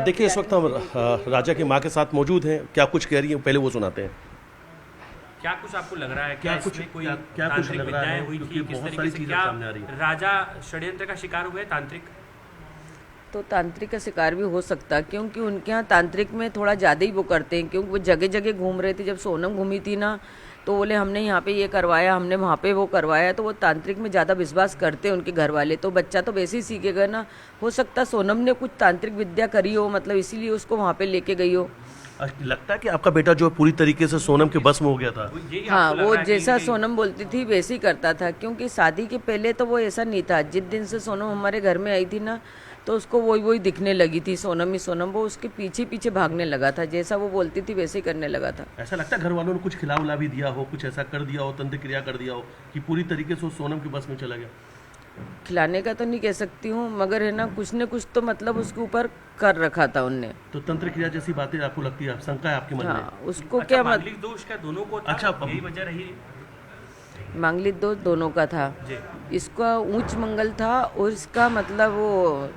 देखिए इस वक्त हम राजा की माँ के साथ मौजूद हैं। क्या कुछ कह रही हैं पहले वो सुनाते हैं। क्या कुछ आपको लग रहा है, क्या कुछ इसमें कोई क्या कुछ तांत्रिक लग रहा है, विद्याएं हुई क्योंकि थी, किस बहुत तरीके सारी से, चीजें क्या सामने आ रही है। राजा षड्यंत्र का शिकार हुए तांत्रिक? तो तांत्रिक का शिकार भी हो सकता है, क्योंकि उनके यहाँ तांत्रिक में थोड़ा ज़्यादा ही वो करते हैं। क्योंकि वो जगह जगह घूम रहे थे। जब सोनम घूमी थी ना, तो बोले हमने यहाँ पे ये करवाया, हमने वहाँ पे वो करवाया। तो वो तांत्रिक में ज़्यादा विश्वास करते हैं उनके घर वाले। तो बच्चा तो वैसे ही सीखेगा ना। हो सकता है सोनम ने कुछ तांत्रिक विद्या करी हो, मतलब इसीलिए उसको वहाँ पे लेके गई हो। लगता है कि आपका बेटा जो पूरी तरीके से सोनम के बस में हो गया था। यही हाँ, आपको लग वो रहा है जैसा कि सोनम बोलती थी वैसे ही करता था। क्योंकि शादी के पहले तो वो ऐसा नहीं था। जिस दिन से सोनम हमारे घर में आई थी ना, तो उसको वही वही दिखने लगी थी, सोनम ही सोनम। वो उसके पीछे पीछे भागने लगा था। जैसा वो बोलती थी वैसे ही करने लगा था। ऐसा लगता है घर वालों ने कुछ खिला उला भी दिया हो, कुछ ऐसा कर दिया हो, तंत्र क्रिया कर दिया हो कि पूरी तरीके से वो सोनम के बस में चला गया। खिलाने का तो नहीं कह सकती हूँ, मगर है ना, कुछ न कुछ तो मतलब उसके ऊपर कर रखा था उनने। तो तंत्र क्रिया जैसी बातें आपको लगती है, शंका है आपके मन में। हाँ, उसको अच्छा, क्या मांगलिक दोष क्या दोनों को था? अच्छा, यही वजह रही? मांगलिक दोष दोनों का था। जी। इसका उच्च मंगल था और इसका मतलब वो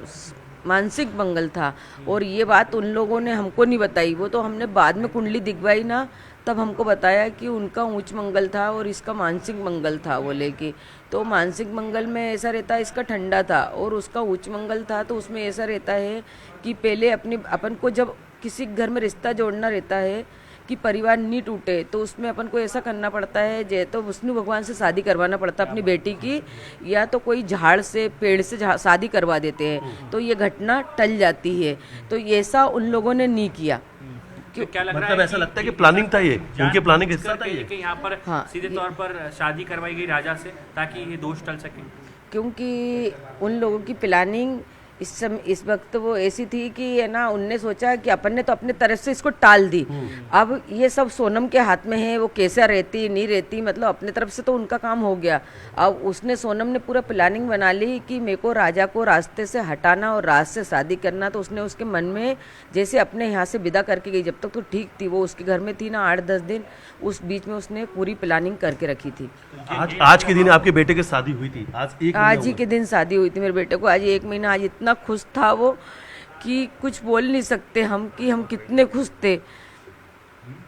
मानसिक मंगल था। और ये बात उन लोगों ने हमको नहीं बताई। वो तो हमने बाद में कुंडली दिखवाई ना, तब हमको बताया कि उनका उच्च मंगल था और इसका मानसिक मंगल था बोले कि। तो मानसिक मंगल में ऐसा रहता है, इसका ठंडा था, और उसका उच्च मंगल था तो उसमें ऐसा रहता है कि पहले अपन को जब किसी घर में रिश्ता जोड़ना रहता है कि परिवार नहीं टूटे, तो उसमें अपन को ऐसा करना पड़ता है। तो विष्णु भगवान से शादी करवाना पड़ता है अपनी बेटी की, या तो कोई झाड़ से पेड़ से शादी करवा देते हैं, तो ये घटना टल जाती है। तो ऐसा उन लोगों ने नहीं किया। तो क्या लग रहा मतलब है ऐसा लगता है कि प्लानिंग था, ये उनके प्लानिंग हिस्सा था ये। कि यहाँ पर हाँ, सीधे तौर पर शादी करवाई गई राजा से ताकि ये दोष टल सके? क्योंकि उन लोगों की प्लानिंग इस वक्त वो ऐसी थी कि है ना, उनने सोचा कि अपन ने तो अपने तरफ से इसको टाल दी। अब ये सब सोनम के हाथ में है, वो कैसा रहती नहीं रहती, मतलब अपने तरफ से तो उनका काम हो गया। अब उसने सोनम ने पूरा प्लानिंग बना ली कि मेरे को राजा को रास्ते से हटाना और राज से शादी करना। तो उसने उसके मन में जैसे अपने यहाँ से विदा करके गई, जब तक तो ठीक थी, वो उसके घर में थी ना 8-10 दिन, उस बीच में उसने पूरी प्लानिंग करके रखी थी। आज के दिन आपके बेटे की शादी हुई थी। आज ही के दिन शादी हुई थी मेरे बेटे को। आज 1 महीना। आज इतना खुश था वो कि कुछ बोल नहीं सकते हम कि हम कितने खुश थे।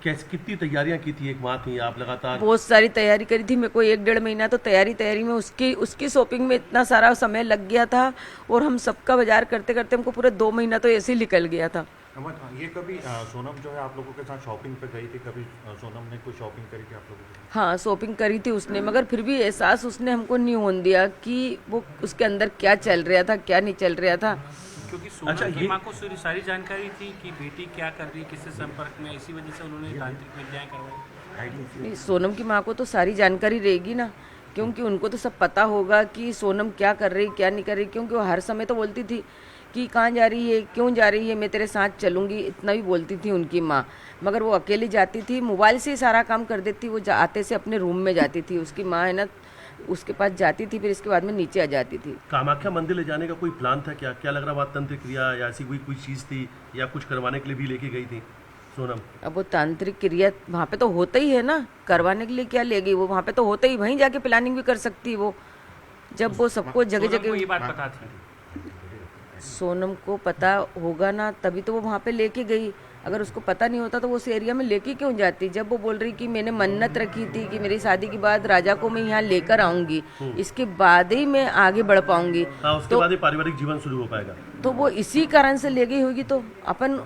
कितनी तैयारियां की थी, एक माँ थी आप, लगातार बहुत सारी तैयारी करी थी। मेरे को 1-1.5 महीना तो तैयारी में उसकी शॉपिंग में इतना सारा समय लग गया था। और हम सबका बाजार करते करते हमको पूरा 2 महीना तो ऐसे ही निकल गया था। ये कभी सोनम जो है आप लोगों के साथ शॉपिंग पे गई थी, कभी सोनम ने कोई शॉपिंग करी थी आप लोगों के साथ? हाँ, शॉपिंग करी थी उसने, मगर फिर भी एहसास उसने हमको नहीं होने दिया कि वो उसके अंदर क्या चल रहा था, क्या नहीं चल रहा था। क्योंकि सोनम की माँ को सारी जानकारी थी कि बेटी क्या कर रही है, किससे संपर्क में, इसी वजह से उन्होंने तांत्रिक विद्याएं करवाई। सोनम की माँ को तो सारी जानकारी रहेगी ना, क्योंकि उनको तो सब पता होगा कि सोनम क्या कर रही, क्या नहीं कर रही। क्योंकि वो हर समय तो बोलती थी कि कहाँ जा रही है, क्यों जा रही है, मैं तेरे साथ चलूंगी, इतना भी बोलती थी उनकी माँ। मगर वो अकेली जाती थी, मोबाइल से ही सारा काम कर देती। वो आते से अपने रूम में जाती थी, उसकी माँ है ना उसके पास जाती थी, फिर इसके बाद में नीचे आ जाती थी। कामाख्या मंदिर ले जाने का कोई प्लान था क्या? क्या लग रहा बात तंत्र क्रिया या ऐसी कोई चीज थी, या कुछ करवाने के लिए भी लेके गई थी सोनम? अब वो तांत्रिक क्रिया वहाँ पे तो होता ही है ना, करवाने के लिए क्या ले गई वो? वहाँ पे तो होता ही, वहीं जाके प्लानिंग भी कर सकती है वो, जब वो सबको जगह सोनम को जगह। ये बात पता थी? सोनम को पता होगा ना, तभी तो वो वहाँ पे लेके गई। अगर उसको पता नहीं होता तो वो उस एरिया में लेके क्यों जाती? जब वो बोल रही कि मैंने मन्नत रखी थी कि मेरी शादी के बाद राजा को मैं यहाँ लेकर आऊंगी, इसके बाद ही मैं आगे बढ़ पाऊंगी, उसके बाद ही पारिवारिक जीवन शुरू हो पाएगा। तो वो इसी कारण से ले गई होगी। तो अपन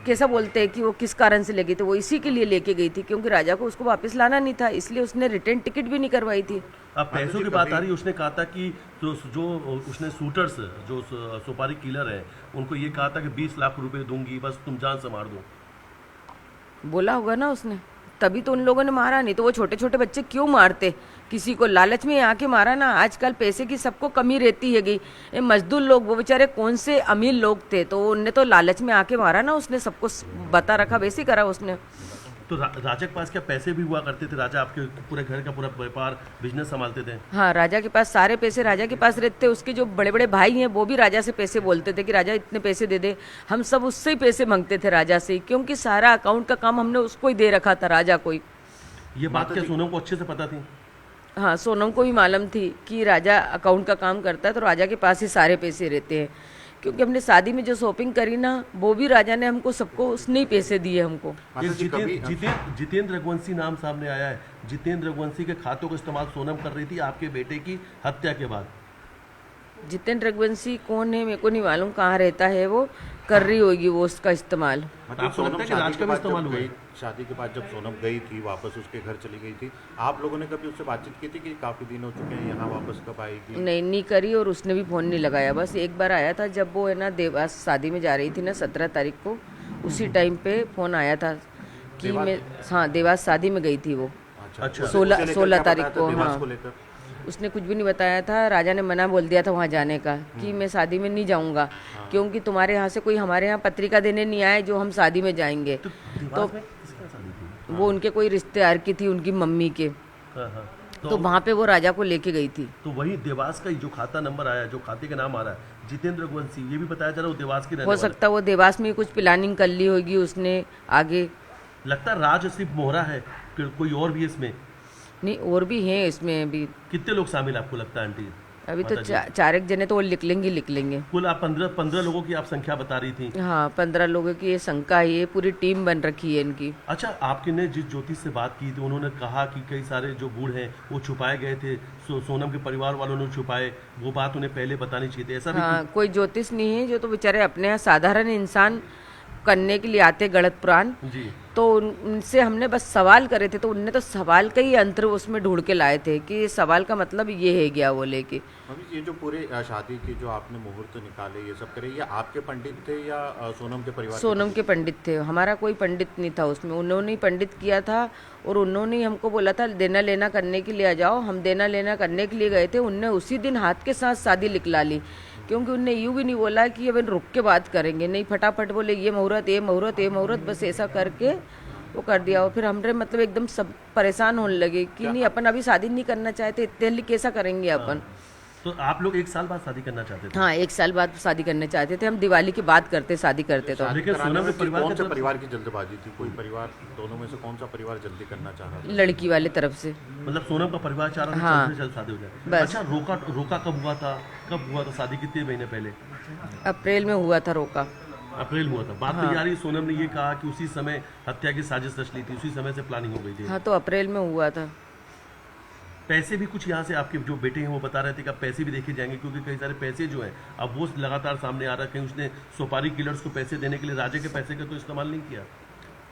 कैसा बोलते हैं कि वो किस कारण से ले गई? तो वो इसी के लिए लेके गई थी, क्योंकि राजा को उसको वापस लाना नहीं था, इसलिए उसने रिटर्न टिकट भी नहीं करवाई थी। अब पैसों की बात आ रही है, उसने कहा था कि जो उसने शूटर्स, जो सुपारी किलर है, उनको ये कहा था कि 20 लाख रुपए दूंगी, बस तुम जान से मार दो। बोला होगा ना उसने, तभी तो उन लोगों ने मारा। नहीं तो वो छोटे छोटे बच्चे क्यों मारते? किसी को लालच में आके मारा ना। आजकल पैसे की सबको कमी रहती है। ये मजदूर लोग, वो बेचारे कौन से अमीर लोग थे, तो उनने तो लालच में आके मारा ना। उसने सबको बता रखा, वैसे ही करा उसने। तो राजा के पास क्या पैसे भी हुआ करते थे? राजा आपके पूरे घर का पूरा व्यापार बिजनेस संभालते थे? हाँ, राजा के पास सारे पैसे राजा के पास रहते। उसके जो बड़े बड़े भाई हैं वो भी राजा से पैसे बोलते थे कि राजा इतने पैसे दे दे। हम सब उससे ही पैसे मांगते थे राजा से, क्योंकि सारा अकाउंट का काम हमने उसको ही दे रखा था, राजा को ही। ये बात क्या सोनम को अच्छे से पता थी? हाँ, सोनम को भी मालूम थी कि राजा अकाउंट का काम करता है, तो राजा के पास ही सारे पैसे रहते हैं। क्योंकि हमने शादी में जो शॉपिंग करी ना वो भी राजा ने हमको सबको उसने ही पैसे दिए हमको। एक जितेंद्र रघुवंशी नाम सामने आया है। जितेंद्र रघुवंशी के खातों का इस्तेमाल सोनम कर रही थी आपके बेटे की हत्या के बाद। जितेंद्र रघुवंशी कौन है मेरे को नहीं मालूम, कहाँ रहता है वो, कर रही होगी वो उसका इस्तेमाल। आपको लगता है कि राज का भी इस्तेमाल हुआ है? शादी के बाद जब सोनम गई थी वापस उसके घर चली गई थी, आप लोगों ने कभी उससे बातचीत की थी कि काफी दिन हो चुके हैं यहाँ वापस कब आएगी? नहीं करी, और उसने भी फोन नहीं लगाया। बस एक बार आया था जब वो है ना देवास शादी में जा रही थी ना 17 तारीख को, उसी टाइम पे फोन आया था कि मैं, हाँ देवास शादी में गई थी वो। अच्छा। 16 तारीख को। हाँ, लेकर उसने कुछ भी नहीं बताया था। राजा ने मना बोल दिया था वहाँ जाने का कि मैं शादी में नहीं जाऊँगा, क्योंकि तुम्हारे यहाँ से कोई हमारे यहाँ पत्रिका देने नहीं आए जो हम शादी में जाएंगे। तो वो उनके कोई रिश्तेदार की थी, उनकी मम्मी के। हाँ। तो वहाँ पे वो राजा को लेके गई थी। तो वही देवास का जो खाता नंबर आया, जो खाते का नाम आ रहा है जितेंद्र रघुवंशी, ये भी बताया जा रहा है वो देवास की रहने हो वाला है। सकता है वो देवास में कुछ प्लानिंग कर ली होगी उसने आगे। लगता है राज सिर्फ मोहरा है, फिर कोई और भी है इसमें? नहीं, और भी हैं इसमें अभी। कितने लोग शामिल आपको लगता है आंटी? अभी तो चार एक जने तो वो लिख लेंगे। कुल आप 15 लोगों की आप संख्या बता रही थी। हाँ, 15 लोगों की ये शंका है, ये पूरी टीम बन रखी है इनकी। अच्छा, आपके ने जिस ज्योतिष से बात की थी उन्होंने कहा कि कई सारे जो गुड़ हैं वो छुपाए गए थे, सोनम के परिवार वालों ने छुपाए, वो बात उन्हें पहले बतानी चाहिए थी, ऐसा भी? हाँ, कोई ज्योतिष नहीं है, जो तो बेचारे अपने यहाँ साधारण इंसान करने के लिए आते गलत पुराण। जी। तो उनसे हमने बस सवाल करे थे, तो उनने तो सवाल का ही अंतर उसमें ढूंढ के लाए थे कि सवाल का मतलब ये है गया वो लेके। अभी ये जो पूरे शादी की जो आपने मुहूर्त निकाले ये सब करे, ये आपके पंडित थे या सोनम के परिवार? सोनम के पंडित थे, हमारा कोई पंडित नहीं था उसमें। उन्होंने ही पंडित किया था, और उन्होंने ही हमको बोला था देना लेना करने के लिए आ जाओ। हम देना लेना करने के लिए गए थे, उनने उसी दिन हाथ के साथ शादी लिखला ली, क्योंकि उनने यूँ भी नहीं बोला कि अब रुक के बात करेंगे, नहीं फटाफट बोले ये मुहूर्त ये मुहूर्त ये मुहूर्त, बस ऐसा करके वो कर दिया। और फिर हमने मतलब एकदम सब परेशान होने लगे कि नहीं अपन अभी शादी नहीं करना चाहते, इतने जल्दी कैसा करेंगे अपन। तो आप लोग 1 साल बाद शादी करना चाहते थे? हाँ, 1 साल बाद शादी करना चाहते थे हम, दिवाली की बात करते शादी करते तो। लेकिन सोनम के परिवार कौन सा परिवार की जल्दबाजी थी? कोई परिवार दोनों में से कौन सा परिवार जल्दी करना चाह रहा था? लड़की वाले तरफ से। मतलब सोनम का परिवार चाह रहा था हाँ, जल्द से जल्द शादी हो जाए। बस। अच्छा, रोका कब हुआ था? कब हुआ था शादी? कितने महीने पहले? अप्रैल में हुआ था रोका। अप्रैल में हुआ था। बात तो यार सोनम ने ये कहा कि उसी समय हत्या की साजिश रच ली थी, उसी समय से प्लानिंग हो गई थी। हाँ, तो अप्रैल में हुआ था। पैसे भी कुछ यहाँ से आपके जो बेटे हैं वो बता रहे थे कि अब पैसे भी देखे जाएंगे, क्योंकि कई सारे पैसे जो हैं अब वो लगातार सामने आ रहा है। कहीं उसने सुपारी किलर्स को पैसे देने के लिए राजे के पैसे का तो इस्तेमाल नहीं किया?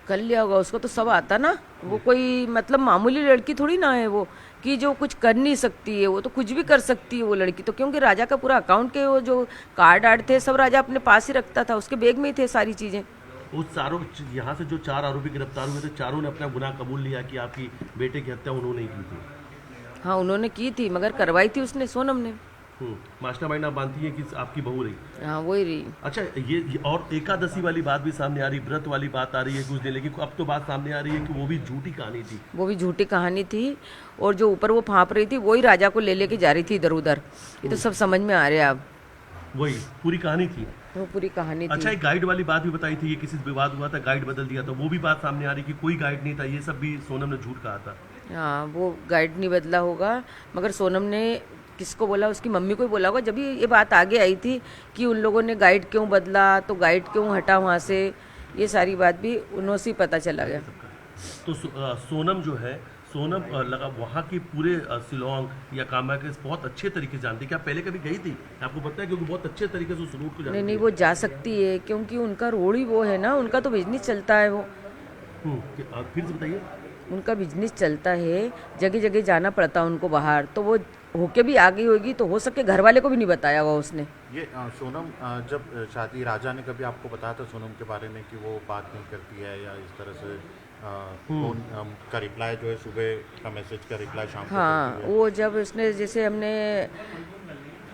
कर लिया होगा, उसको तो सब आता ना। वो कोई मतलब मामूली लड़की थोड़ी ना है वो, कि जो कुछ कर नहीं सकती है। वो तो कुछ भी कर सकती है वो लड़की तो, क्योंकि राजा का पूरा अकाउंट के वो जो कार्ड आर्ड थे सब राजा अपने पास ही रखता था, उसके बैग में ही थे सारी चीजें। उस चारों यहाँ से जो 4 आरोपी गिरफ्तार हुए थे, चारों ने अपना गुनाह कबूल लिया कि आपकी बेटे की हत्या उन्होंने ही की थी। हाँ, उन्होंने की थी, मगर करवाई थी उसने, सोनम ने। मास्टरमाइंड आप मानती हैं कि आपकी बहू रही? हाँ, वही रही। अच्छा, ये और एकादशी वाली बात भी सामने आ रही, व्रत वाली बात आ रही है कुछ दिन, लेकिन अब तो बात सामने आ रही है कि वो भी झूठी कहानी थी। वो भी झूठी कहानी थी, और जो ऊपर वो फाँप रही थी वही राजा को ले लेके जा रही थी इधर उधर। ये तो सब समझ में आ रहा है अब। वही पूरी कहानी थी, वो पूरी कहानी थी। अच्छा, एक गाइड वाली बात भी बताई थी, ये किसी से विवाद हुआ था, गाइड बदल दिया था, वो भी बात सामने आ रही कि कोई गाइड नहीं था, ये सब भी सोनम ने झूठ कहा था। हाँ, वो गाइड नहीं बदला होगा, मगर सोनम ने किसको बोला, उसकी मम्मी को ही बोला होगा। जब ये बात आगे आई थी कि उन लोगों ने गाइड क्यों बदला, तो गाइड क्यों हटा वहाँ से, ये सारी बात भी उन्हों से ही पता चला गया। तो सोनम जो है, सोनम लगा वहाँ की पूरे शिलोंग या कामा के बहुत अच्छे तरीके से जानती है। क्या पहले कभी गई थी? आपको पता है, क्योंकि बहुत अच्छे तरीके से उस रूट को जानती है। नहीं, वो जा सकती है, क्योंकि उनका रोड ही वो है ना, उनका तो बिजनेस चलता है वो। फिर से बताइए। उनका बिजनेस चलता है, जगह जगह जाना पड़ता है उनको बाहर, तो वो होके भी आ गई होगी, तो हो सके घर वाले को भी नहीं बताया होगा उसने। ये सोनम जब शादी, राजा ने कभी आपको बताया था सोनम के बारे में कि वो बात नहीं करती है, या इस तरह से फोन का रिप्लाई जो है सुबह का मैसेज का रिप्लाई शाम को हाँ, करती है? वो जब उसने, जैसे हमने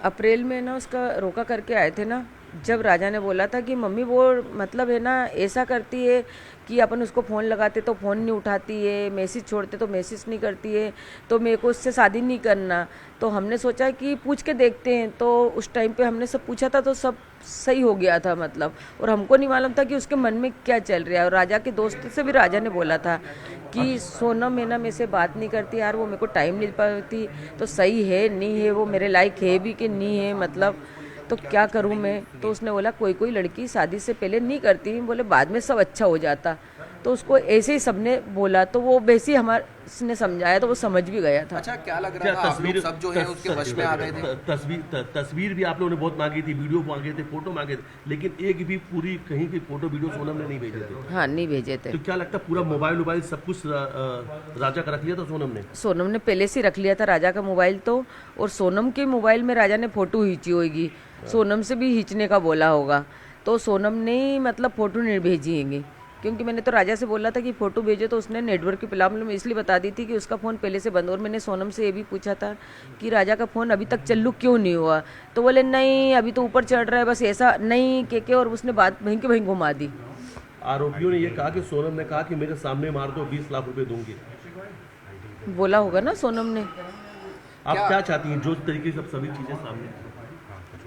अप्रैल में ना उसका रोका करके आए थे ना, जब राजा ने बोला था कि मम्मी वो मतलब है ना ऐसा करती है कि अपन उसको फ़ोन लगाते तो फ़ोन नहीं उठाती है, मैसेज छोड़ते तो मैसेज नहीं करती है, तो मेरे को उससे शादी नहीं करना। तो हमने सोचा कि पूछ के देखते हैं, तो उस टाइम पे हमने सब पूछा था तो सब सही हो गया था मतलब। और हमको नहीं मालूम था कि उसके मन में क्या चल रहा है। और राजा के दोस्त से भी राजा ने बोला था कि सोनम है ना मेरे से बात नहीं करती यार, वो मेरे को टाइम नहीं पाती, तो सही है नहीं है, वो मेरे लायक है भी कि नहीं है मतलब। तो क्या करूं मैं? तो उसने बोला कोई कोई लड़की शादी से पहले नहीं करती, बोले बाद में सब अच्छा हो जाता। तो उसको ऐसे ही सबने बोला, तो वो वैसे ही हमारे समझाया तो वो समझ भी गया था। अच्छा, क्या लग रहा था आप लोग सब जो है उसके वश में आ गए थे? तस्वीर भी आप लोगों ने बहुत मांगी थी, वीडियो मांगे थे, फोटो मांगे थे, लेकिन एक भी पूरी कहीं की फोटो वीडियो सोनम ने नहीं भेजे थे। हाँ, नहीं भेजे थे। तो क्या लगता है पूरा मोबाइल सब कुछ राजा का रख लिया था सोनम ने? सोनम ने पहले से रख लिया था राजा का मोबाइल तो, और सोनम के मोबाइल में राजा ने फोटो खींची होगी, सोनम से भी खींचने का बोला होगा, तो सोनम ने मतलब फोटो नहीं भेजी हैगी। क्योंकि मैंने तो राजा से बोला था कि फ़ोटो भेजो, तो उसने नेटवर्क की प्रॉब्लम इसलिए बता दी थी कि उसका फ़ोन पहले से बंद। और मैंने सोनम से ये भी पूछा था कि राजा का फ़ोन अभी तक चालू क्यों नहीं हुआ, तो बोले नहीं अभी तो ऊपर चढ़ रहा है, बस ऐसा नहीं के और उसने बात वहीं के वहीं घुमा दी। आरोपियों ने ये कहा कि सोनम ने कहा कि मेरे सामने मार दो 20 लाख रुपए दूंगी, बोला होगा ना सोनम ने। आप क्या चाहती हैं जो तरीके से सभी चीजें सामने?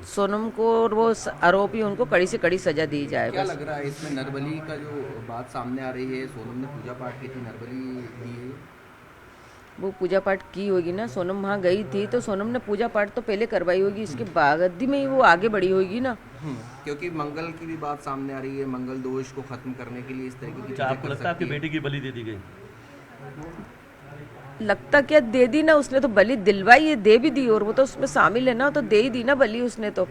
सोनम को और वो आरोपी उनको कड़ी से कड़ी सजा दी जाए। क्या बस लग रहा है इसमें नरबली का जो बात सामने आ रही है, सोनम ने पूजा पाठ की थी, नरबली दी है? वो पूजा पाठ की होगी ना, सोनम वहाँ गई थी तो सोनम ने पूजा पाठ तो पहले करवाई होगी, इसके बाद में ही वो आगे बढ़ी होगी ना। क्योंकि मंगल की भी बात सामने आ रही है, मंगल दोष को खत्म करने के लिए इस तरीके की क्या चीजें आपको कर लगता है आपकी सकती है। बेटी की बलि दे दी गई? लगता क्या दे दी ना, उसने तो बलि दिलवाई है, दे भी दी, और वो तो उसमें शामिल है ना, तो दे ही दी ना बलि उसने तो।